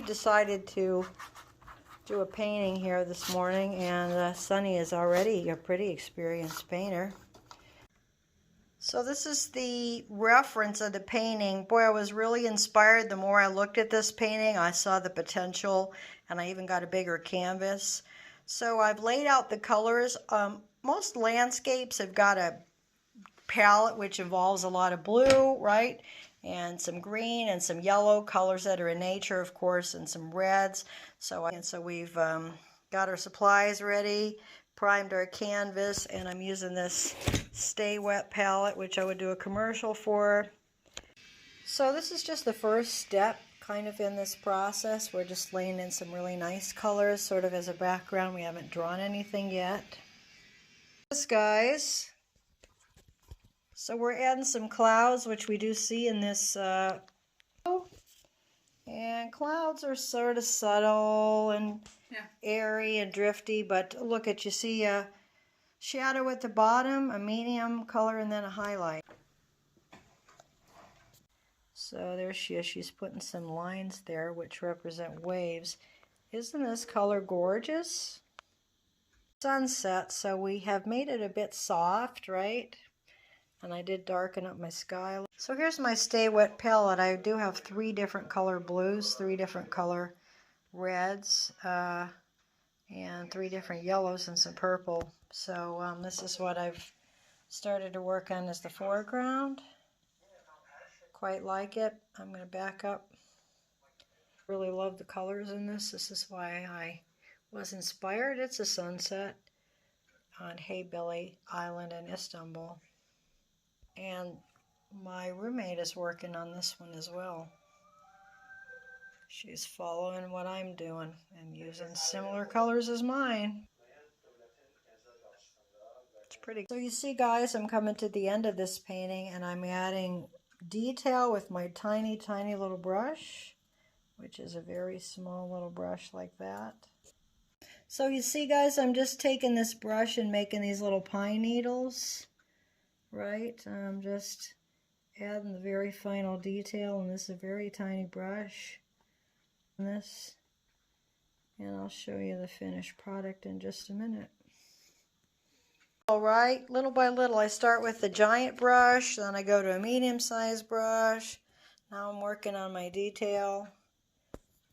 decided to do a painting here this morning, and Sunny is already a pretty experienced painter. So this is the reference of the painting. Boy, I was really inspired. The more I looked at this painting, I saw the potential, and I even got a bigger canvas. So I've laid out the colors. Most landscapes have got a palette which involves a lot of blue, right? And some green and some yellow colors that are in nature, of course, and some reds. So we've got our supplies ready, primed our canvas, and I'm using this Stay Wet palette, which I would do a commercial for. So this is just the first step kind of in this process. We're just laying in some really nice colors sort of as a background. We haven't drawn anything yet. This, guys. So we're adding some clouds, which we do see in this, and clouds are sort of subtle and airy and drifty, but look at, you see a shadow at the bottom, a medium color, and then a highlight. So there she is. She's putting some lines there which represent waves. Isn't this color gorgeous? Sunset, so we have made it a bit soft, right? And I did darken up my sky. So here's my Stay Wet palette. I do have 3 different color blues, 3 different color reds, and 3 different yellows and some purple. So this is what I've started to work on as the foreground. Quite like it. I'm going to back up. Really love the colors in this. This is why I was inspired. It's a sunset on Heybeli Island in Istanbul. And my roommate is working on this one as well. She's following what I'm doing and using similar colors as mine. It's pretty. So you see, guys, I'm coming to the end of this painting, and I'm adding detail with my tiny, tiny little brush, which is a very small little brush like that. So you see, guys, I'm just taking this brush and making these little pine needles, right? I'm just adding the very final detail, and this is a very tiny brush. And I'll show you the finished product in just a minute. Alright, little by little, I start with the giant brush, then I go to a medium-sized brush. Now I'm working on my detail,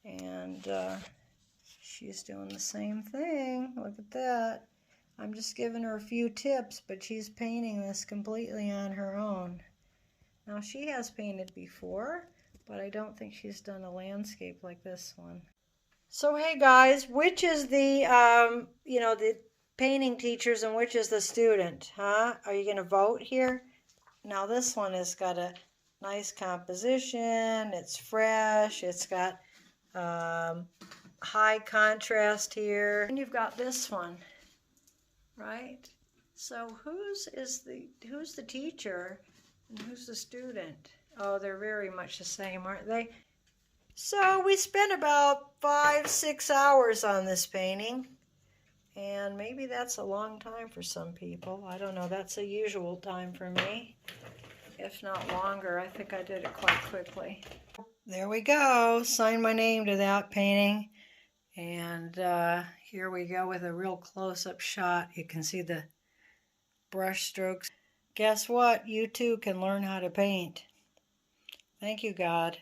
and she's doing the same thing. Look at that. I'm just giving her a few tips, but she's painting this completely on her own. Now she has painted before, but I don't think she's done a landscape like this one. So hey guys, which is the, the painting teachers and which is the student, huh? Are you going to vote here? Now this one has got a nice composition, it's fresh, it's got high contrast here. And you've got this one, right? So who's the teacher and who's the student? Oh, they're very much the same, aren't they? So we spent about 5-6 hours on this painting, and maybe that's a long time for some people. I don't know, that's a usual time for me, if not longer. I think I did it quite quickly. There we go, sign my name to that painting, and here we go with a real close-up shot. You can see the brush strokes. Guess what? You too can learn how to paint. Thank you, God.